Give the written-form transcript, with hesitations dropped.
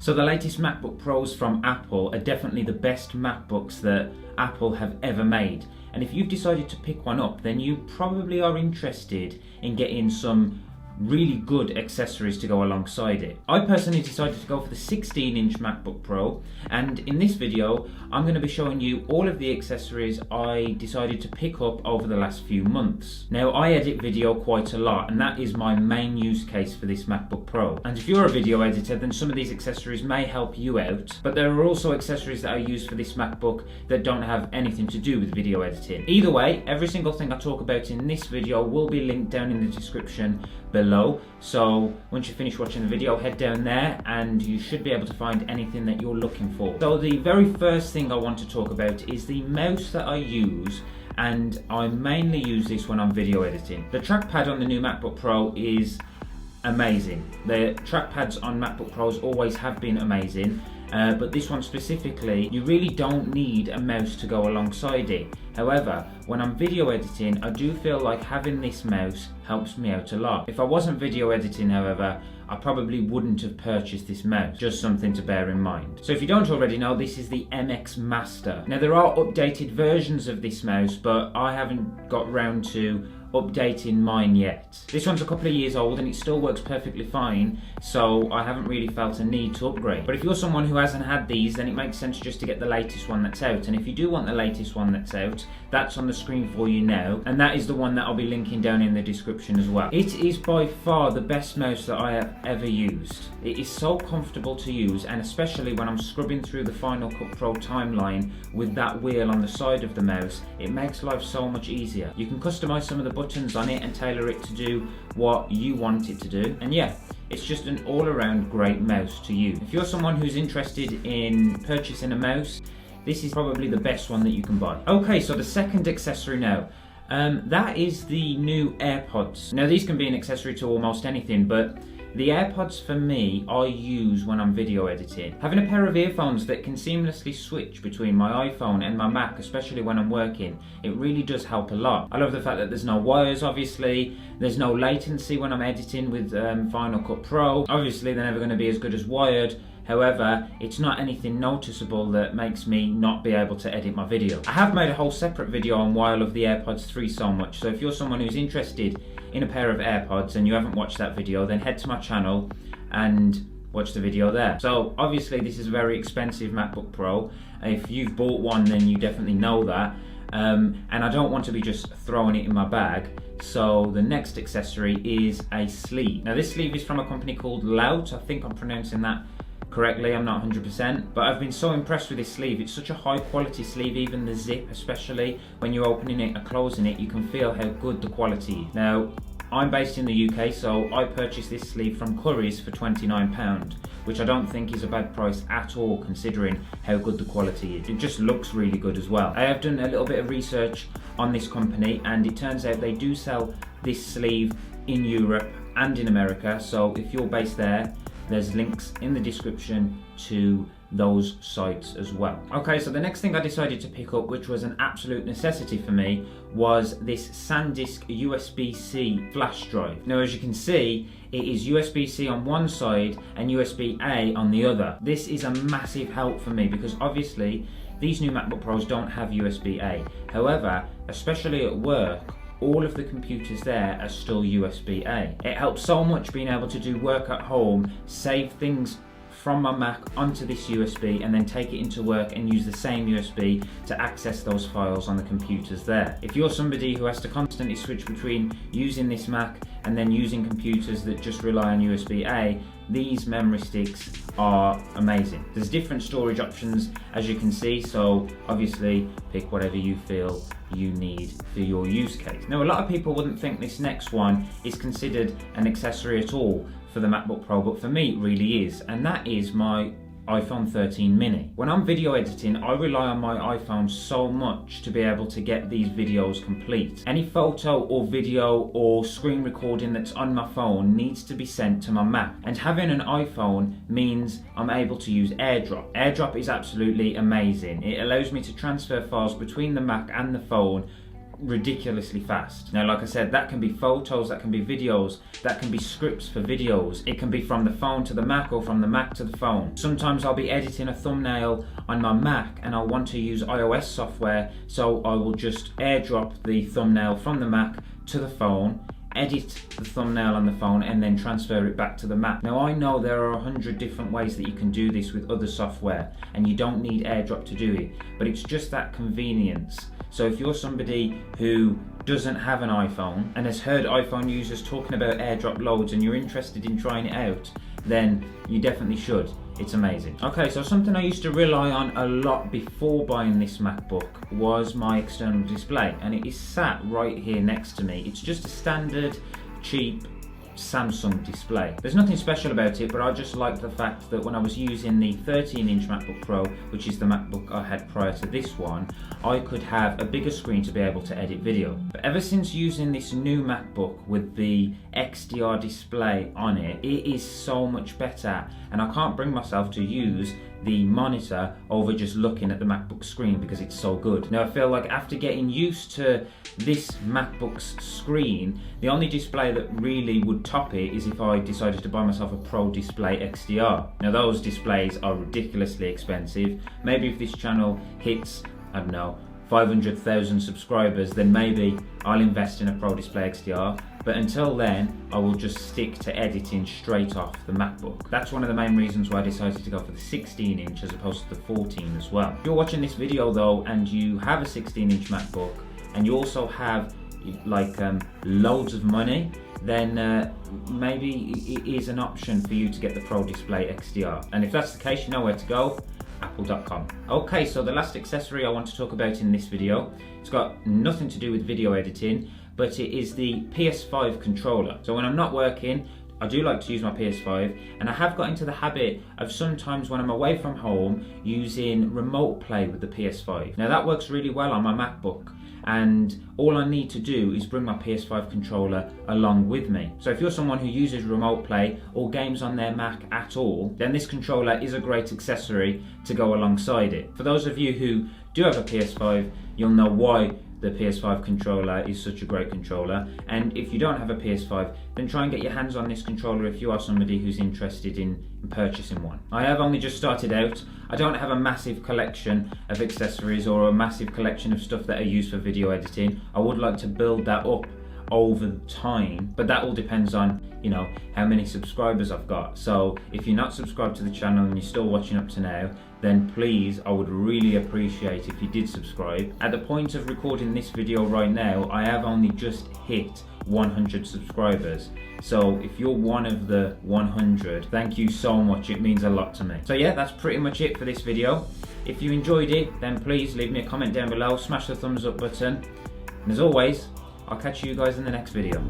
So the latest MacBook Pros from Apple are definitely the best MacBooks that Apple have ever made. And if you've decided to pick one up, then you probably are interested in getting some really good accessories to go alongside it. I personally decided to go for the 16-inch MacBook Pro, and in this video I'm going to be showing you all of the accessories I decided to pick up over the last few months. Now, I edit video quite a lot, and that is my main use case for this MacBook Pro. And if you're a video editor, then some of these accessories may help you out, but there are also accessories that I use for this MacBook that don't have anything to do with video editing. Either way, every single thing I talk about in this video will be linked down in the description below, so once you finish watching the video, head down there and you should be able to find anything that you're looking for. So the very first thing I want to talk about is the mouse that I use, and I mainly use this when I'm video editing. The trackpad on the new MacBook Pro is amazing. The trackpads on MacBook Pros always have been amazing, but this one specifically, you really don't need a mouse to go alongside it. However, when I'm video editing, I do feel like having this mouse helps me out a lot. If I wasn't video editing, however, I probably wouldn't have purchased this mouse. Just something to bear in mind. So if you don't already know, this is the MX Master. Now, there are updated versions of this mouse, but I haven't got round to updating mine yet. This one's a couple of years old and it still works perfectly fine, so I haven't really felt a need to upgrade. But if you're someone who hasn't had these, then it makes sense just to get the latest one that's out. And if you do want the latest one that's out, that's on the screen for you now, and that is the one that I'll be linking down in the description as well. It is by far the best mouse that I have ever used. It is so comfortable to use, and especially when I'm scrubbing through the Final Cut Pro timeline with that wheel on the side of the mouse, it makes life so much easier. You can customize some of the buttons on it and tailor it to do what you want it to do, and yeah, it's just an all-around great mouse to use. If you're someone who's interested in purchasing a mouse, this is probably the best one that you can buy. Okay, so the second accessory now. That is the new AirPods. Now, these can be an accessory to almost anything, but the AirPods for me, I use when I'm video editing. Having a pair of earphones that can seamlessly switch between my iPhone and my Mac, especially when I'm working, it really does help a lot. I love the fact that there's no wires, obviously. There's no latency when I'm editing with Final Cut Pro. Obviously, they're never going to be as good as wired. However, it's not anything noticeable that makes me not be able to edit my video. I have made a whole separate video on why I love the AirPods 3 so much, so if you're someone who's interested in a pair of AirPods and you haven't watched that video, then head to my channel and watch the video there. So obviously this is a very expensive MacBook Pro. If you've bought one, then you definitely know that. And I don't want to be just throwing it in my bag. So the next accessory is a sleeve. Now, this sleeve is from a company called Lout. I think I'm pronouncing that correctly, I'm not 100%, but I've been so impressed with this sleeve. It's such a high quality sleeve, even the zip, especially when you're opening it and closing it, you can feel how good the quality is. Now, I'm based in the UK, so I purchased this sleeve from Currys for £29, which I don't think is a bad price at all considering how good the quality is. It just looks really good as well. I have done a little bit of research on this company, and it turns out they do sell this sleeve in Europe and in America, so if you're based there, there's links in the description to those sites as well. Okay, so the next thing I decided to pick up, which was an absolute necessity for me, was this SanDisk USB-C flash drive. Now, as you can see, it is USB-C on one side and USB-A on the other. This is a massive help for me because obviously these new MacBook Pros don't have USB-A. However, especially at work, all of the computers there are still USB-A. It helps so much being able to do work at home, save things from my Mac onto this USB and then take it into work and use the same USB to access those files on the computers there. If you're somebody who has to constantly switch between using this Mac and then using computers that just rely on USB-A, these memory sticks are amazing. There's different storage options, as you can see, so obviously pick whatever you feel you need for your use case. Now, a lot of people wouldn't think this next one is considered an accessory at all for the MacBook Pro, but for me it really is, and that is my iPhone 13 mini. When I'm video editing, I rely on my iPhone so much to be able to get these videos complete. Any photo or video or screen recording that's on my phone needs to be sent to my Mac, and having an iPhone means I'm able to use AirDrop. AirDrop is absolutely amazing. It allows me to transfer files between the Mac and the phone ridiculously fast. Now, like I said, that can be photos, that can be videos, that can be scripts for videos. It can be from the phone to the Mac or from the Mac to the phone. Sometimes I'll be editing a thumbnail on my Mac and I'll want to use iOS software, so I will just airdrop the thumbnail from the Mac to the phone, edit the thumbnail on the phone, and then transfer it back to the Mac. Now, I know there are 100 different ways that you can do this with other software, and you don't need AirDrop to do it, but it's just that convenience. So if you're somebody who doesn't have an iPhone and has heard iPhone users talking about AirDrop loads and you're interested in trying it out, then you definitely should. It's amazing. Okay, so something I used to rely on a lot before buying this MacBook was my external display, and it is sat right here next to me. It's just a standard, cheap Samsung display. There's nothing special about it, but I just like the fact that when I was using the 13-inch MacBook Pro, which is the MacBook I had prior to this one, I could have a bigger screen to be able to edit video. But ever since using this new MacBook with the XDR display on it, it is so much better, and I can't bring myself to use the monitor over just looking at the MacBook screen because it's so good. Now, I feel like after getting used to this MacBook's screen, the only display that really would top it is if I decided to buy myself a Pro Display XDR. Now, those displays are ridiculously expensive. Maybe if this channel hits, I don't know, 500,000 subscribers, then maybe I'll invest in a Pro Display XDR. But until then, I will just stick to editing straight off the MacBook. That's one of the main reasons why I decided to go for the 16-inch as opposed to the 14 as well. If you're watching this video though, and you have a 16-inch MacBook, and you also have like loads of money, then maybe it is an option for you to get the Pro Display XDR. And if that's the case, you know where to go. Apple.com. Okay, so the last accessory I want to talk about in this video, it's got nothing to do with video editing, but it is the PS5 controller. So when I'm not working, I do like to use my PS5, and I have got into the habit of sometimes when I'm away from home using remote play with the PS5. Now that works really well on my MacBook, and all I need to do is bring my PS5 controller along with me. So if you're someone who uses remote play or games on their Mac at all, then this controller is a great accessory to go alongside it. For those of you who do have a PS5, you'll know why the PS5 controller is such a great controller, and if you don't have a PS5, then try and get your hands on this controller if you are somebody who's interested in purchasing one. I have only just started out. I don't have a massive collection of accessories or a massive collection of stuff that I use for video editing. I would like to build that up over time, but that all depends on, you know, how many subscribers I've got. So if you're not subscribed to the channel and you're still watching up to now, then please, I would really appreciate if you did subscribe. At the point of recording this video right now, I have only just hit 100 subscribers. So if you're one of the 100, thank you so much, it means a lot to me. So yeah, that's pretty much it for this video. If you enjoyed it, then please leave me a comment down below, smash the thumbs up button, and as always, I'll catch you guys in the next video.